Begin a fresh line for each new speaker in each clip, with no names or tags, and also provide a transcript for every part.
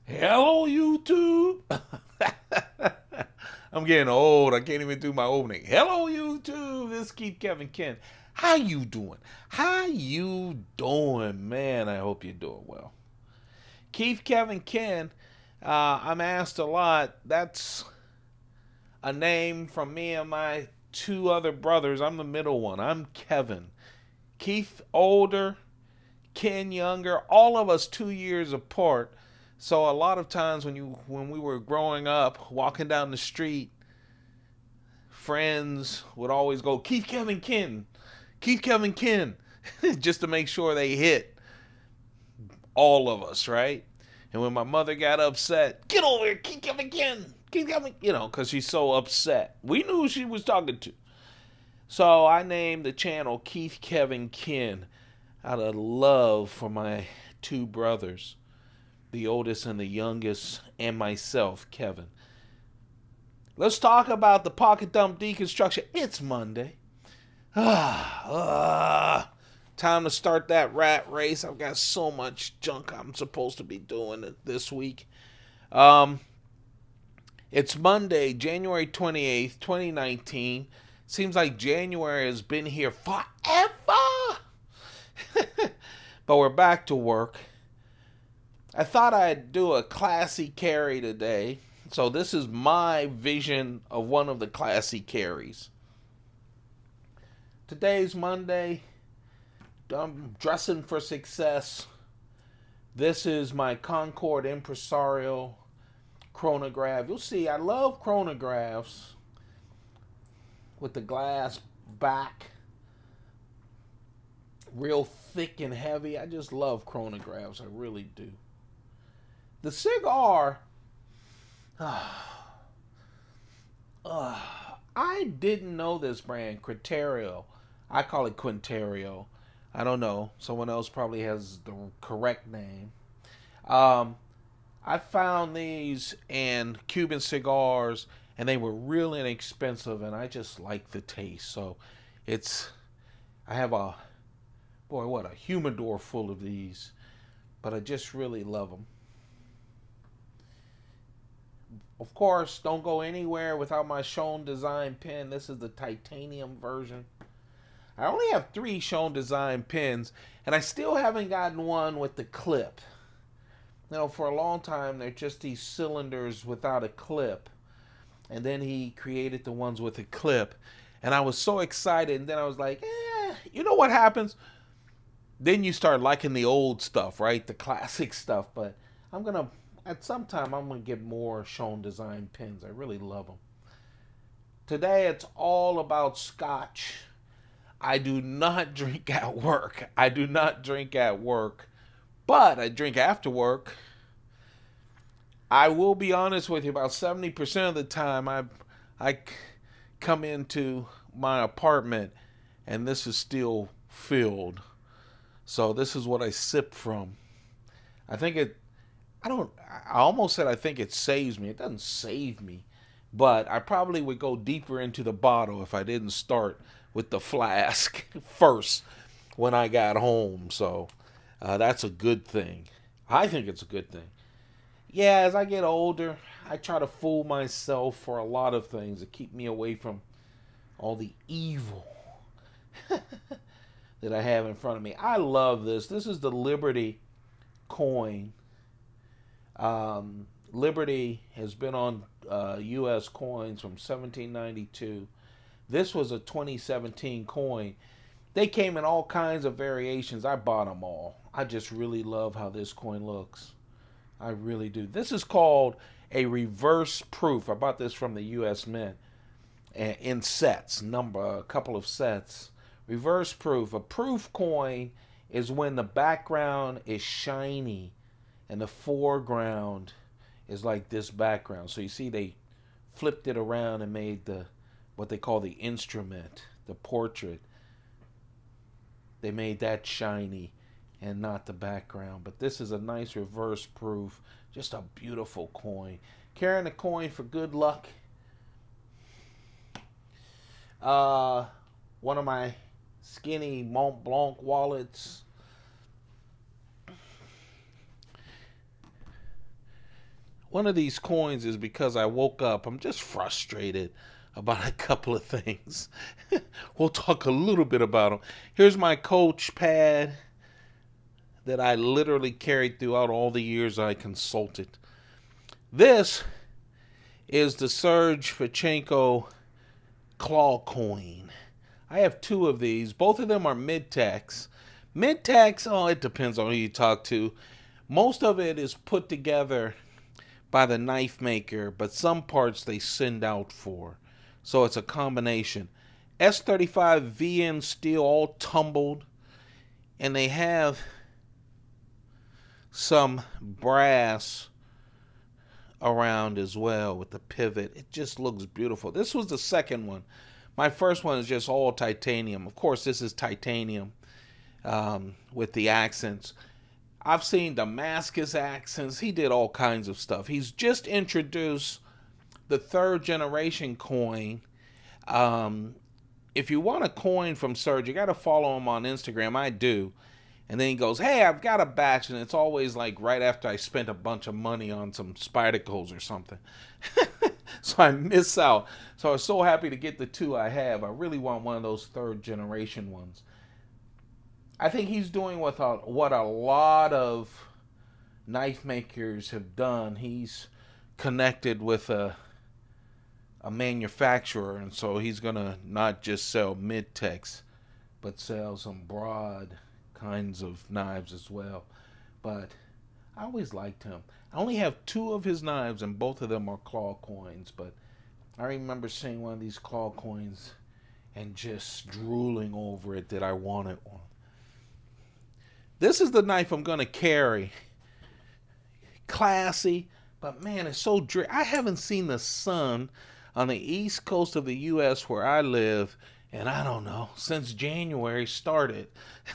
Hello, YouTube. I'm getting old. I can't even do my opening. Hello, YouTube. This is Keith Kevin Ken. How you doing? How you doing, man? I hope you're doing well. Keith Kevin Ken. I'm asked a lot. That's a name from me and my two other brothers. I'm the middle one. I'm Kevin. Keith older, Ken younger. All of us 2 years apart. So a lot of times when we were growing up, walking down the street, friends would always go, Keith Kevin Ken, Keith Kevin Ken, just to make sure they hit all of us, right? And when my mother got upset, get over here, Keith Kevin Ken, Keith Kevin, because she's so upset. We knew who she was talking to. So I named the channel Keith Kevin Ken out of love for my two brothers, the oldest and the youngest, and myself, Kevin. Let's talk about the pocket dump deconstruction. It's Monday. Time to start that rat race. I've got so much junk I'm supposed to be doing this week. It's Monday, January 28th, 2019. Seems like January has been here forever. But we're back to work. I thought I'd do a classy carry today. So this is my vision of one of the classy carries. Today's Monday. I'm dressing for success. This is my Concord Impresario chronograph. You'll see I love chronographs with the glass back. Real thick and heavy. I just love chronographs. I really do. The cigar, I didn't know this brand, Criterio. I call it Quinterio. I don't know. Someone else probably has the correct name. I found these in Cuban cigars, and they were real inexpensive, and I just like the taste. So I have a humidor full of these, but I just really love them. Of course, don't go anywhere without my Shown Design pen. This is the titanium version. I only have 3 Shown Design pens, and I still haven't gotten one with the clip. For a long time, they're just these cylinders without a clip. And then he created the ones with a clip. And I was so excited, and then I was like, you know what happens? Then you start liking the old stuff, right? The classic stuff. But at some time, I'm going to get more Shown Design pens. I really love them. Today, it's all about scotch. I do not drink at work. I do not drink at work. But I drink after work. I will be honest with you, about 70% of the time, I come into my apartment, and this is still filled. So this is what I sip from. I almost said I think it saves me. It doesn't save me. But I probably would go deeper into the bottle if I didn't start with the flask first when I got home. So that's a good thing. I think it's a good thing. Yeah, as I get older, I try to fool myself for a lot of things to keep me away from all the evil that I have in front of me. I love this. This is the Liberty coin. Liberty has been on U.S. coins from 1792. This was a 2017 coin. They came in all kinds of variations. I bought them all. I just really love how this coin looks. I really do. This is called a reverse proof. I bought this from the U.S. Mint in sets, a couple of sets. Reverse proof. A proof coin is when the background is shiny and the foreground is like this background. So you see they flipped it around and made what they call the instrument, the portrait. They made that shiny and not the background. But this is a nice reverse proof. Just a beautiful coin. Carrying a coin for good luck. One of my skinny Mont Blanc wallets. one of these coins is because I woke up. I'm just frustrated about a couple of things. We'll talk a little bit about them. Here's my Coach pad that I literally carried throughout all the years I consulted. This is the Serge Fichenko claw coin. I have two of these. Both of them are mid-tex. Mid-tex, oh, it depends on who you talk to. Most of it is put together by the knife maker, but some parts they send out for. So it's a combination. S35 VN steel, all tumbled. And they have some brass around as well with the pivot. It just looks beautiful. This was the second one. My first one is just all titanium. Of course, this is titanium with the accents. I've seen Damascus accents. He did all kinds of stuff. He's just introduced the 3rd generation coin. If you want a coin from Serge, you got to follow him on Instagram. I do. And then he goes, hey, I've got a batch. And it's always like right after I spent a bunch of money on some Spidacles or something. So I miss out. So I was so happy to get the 2 I have. I really want one of those 3rd generation ones. I think he's doing what a lot of knife makers have done. He's connected with a manufacturer. And so he's going to not just sell mid-tex, but sell some broad kinds of knives as well. But I always liked him. I only have 2 of his knives, and both of them are claw coins. But I remember seeing one of these claw coins and just drooling over it that I wanted one. This is the knife I'm going to carry. Classy, but man, it's so dry. I haven't seen the sun on the east coast of the U.S. where I live, and I don't know, since January started.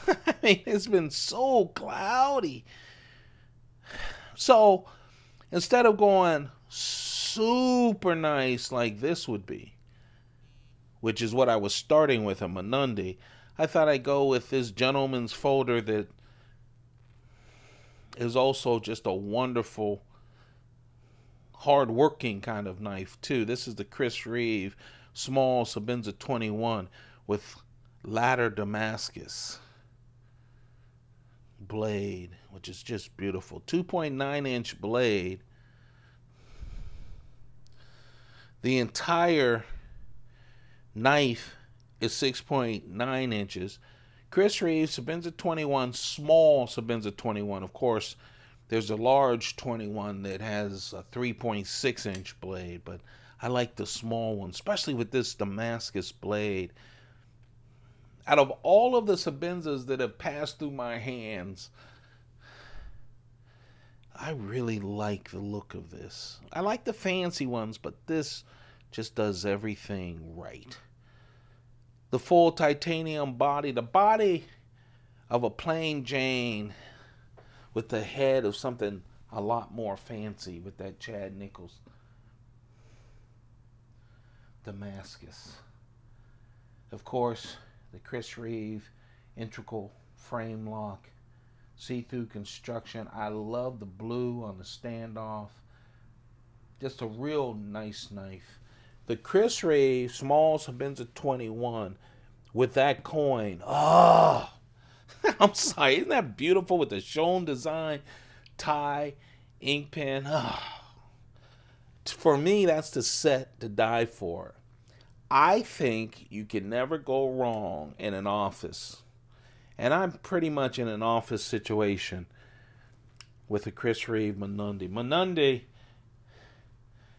I mean, it's been so cloudy. So, instead of going super nice like this would be, which is what I was starting with, a Mnandi, I thought I'd go with this gentleman's folder that is also just a wonderful, hard-working kind of knife, too. This is the Chris Reeve small Sebenza 21 with ladder damascus blade, which is just beautiful. 2.9-inch blade. The entire knife is 6.9 inches. Chris Reeve, Sebenza 21, small Sebenza 21. Of course, there's a large 21 that has a 3.6-inch blade, but I like the small one, especially with this Damascus blade. Out of all of the Sebenzas that have passed through my hands, I really like the look of this. I like the fancy ones, but this just does everything right. The full titanium body, the body of a plain Jane with the head of something a lot more fancy with that Chad Nichols Damascus. Of course, the Chris Reeve integral frame lock, see-through construction. I love the blue on the standoff. Just a real nice knife. The Chris Reeve small Sebenza 21 with that coin. Oh, I'm sorry. Isn't that beautiful with the shown design, tie, ink pen? Oh. For me, that's the set to die for. I think you can never go wrong in an office. And I'm pretty much in an office situation with the Chris Reeve Mnandi. Mnandi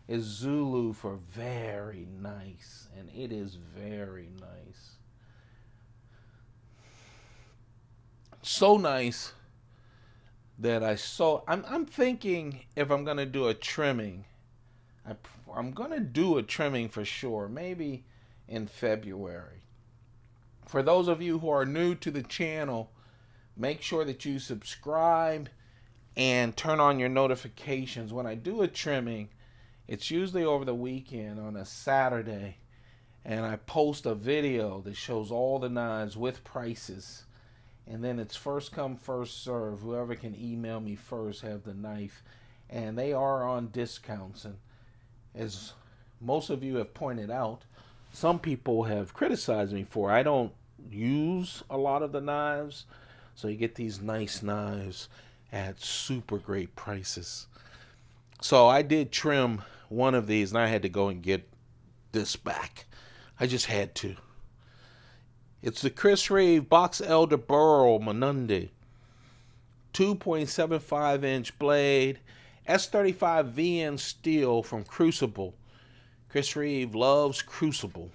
is Zulu for very nice, and it is very nice. So nice that I'm thinking if I'm going to do a trimming, I'm going to do a trimming for sure, maybe in February. For those of you who are new to the channel, make sure that you subscribe and turn on your notifications. When I do a trimming, it's usually over the weekend on a Saturday, and I post a video that shows all the knives with prices. And then it's first come, first serve. Whoever can email me first have the knife. and they are on discounts. And as most of you have pointed out, some people have criticized me for I don't use a lot of the knives, so you get these nice knives at super great prices. So I did trim one of these, and I had to go and get this back. I just had to. It's the Chris Reeve Box Elder Burl Mnandi 2.75-inch blade, S35 VN steel from Crucible. Chris Reeve loves Crucible.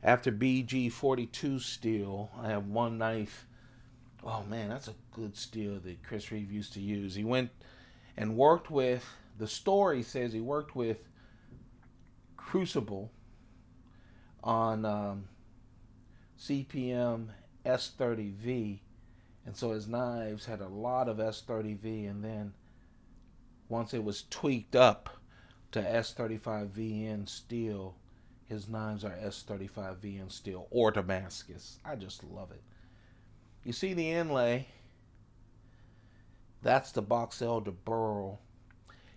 After BG42 steel, I have one knife. Oh man, that's a good steel that Chris Reeve used to use. He went and worked with, the story says he worked with Crucible on CPM S30V, and so his knives had a lot of S30V, and then once it was tweaked up to S35VN steel, his knives are S35VN steel or Damascus. I just love it. You see the inlay? That's the Box Elder Burl.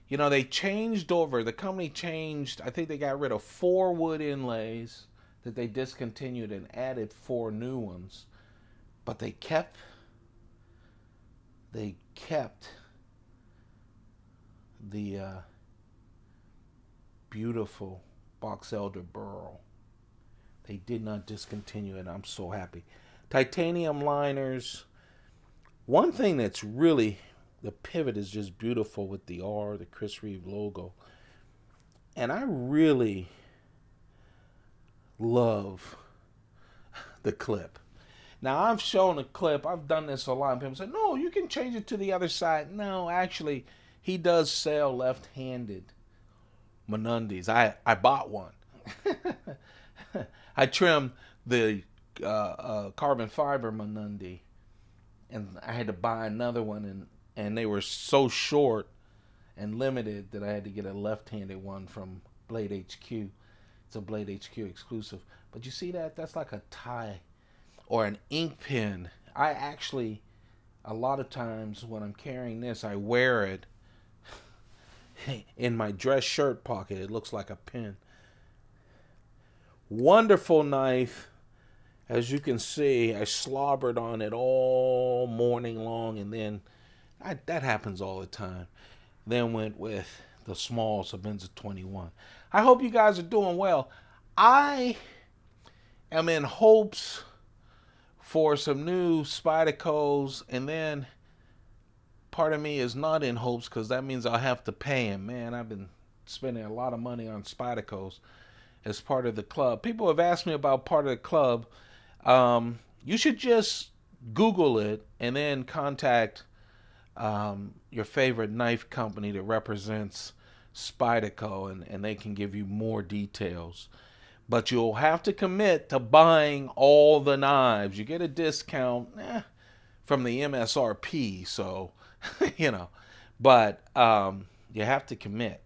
You know, they changed over. The company changed. I think they got rid of 4 wood inlays that they discontinued and added 4 new ones. But they kept the beautiful Box Elder Burl. They did not discontinue it. I'm so happy. Titanium liners. One thing that's really, the pivot is just beautiful with the R, the Chris Reeve logo. And I really love the clip. Now, I've shown a clip. I've done this a lot. And people say, no, you can change it to the other side. No, actually, he does sell left-handed Mnandis. I bought one. I trimmed the carbon fiber Mnandi, and I had to buy another one, and they were so short and limited that I had to get a left-handed one from Blade HQ. It's a Blade HQ exclusive. But you see that? That's like a tie or an ink pen. I actually, a lot of times when I'm carrying this, I wear it in my dress shirt pocket. It looks like a pen. Wonderful knife. As you can see, I slobbered on it all morning long, and then that happens all the time. Then went with the small Sebenza 21. I hope you guys are doing well. I am in hopes for some new Spydercos, and then part of me is not in hopes because that means I'll have to pay him. Man, I've been spending a lot of money on Spydercos as part of the club. People have asked me about part of the club. You should just Google it and then contact your favorite knife company that represents Spyderco, and they can give you more details. But you'll have to commit to buying all the knives. You get a discount from the MSRP, so, you know. But you have to commit.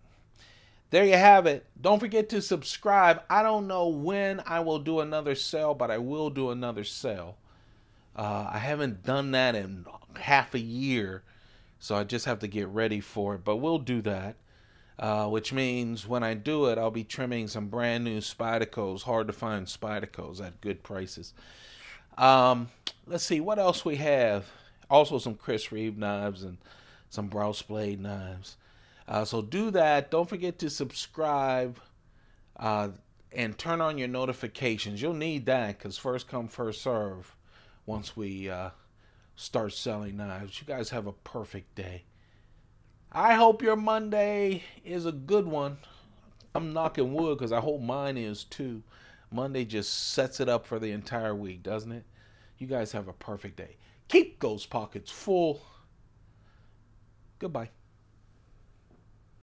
There you have it. Don't forget to subscribe. I don't know when I will do another sale, but I will do another sale. I haven't done that in half a year, so I just have to get ready for it. But we'll do that, which means when I do it, I'll be trimming some brand new Spydercos, hard to find Spydercos at good prices. Let's see what else we have. Also some Chris Reeve knives and some Browse Blade knives. So do that. Don't forget to subscribe and turn on your notifications. You'll need that because first come, first serve once we start selling knives. You guys have a perfect day. I hope your Monday is a good one. I'm knocking wood because I hope mine is too. Monday just sets it up for the entire week, doesn't it? You guys have a perfect day. Keep those pockets full. Goodbye.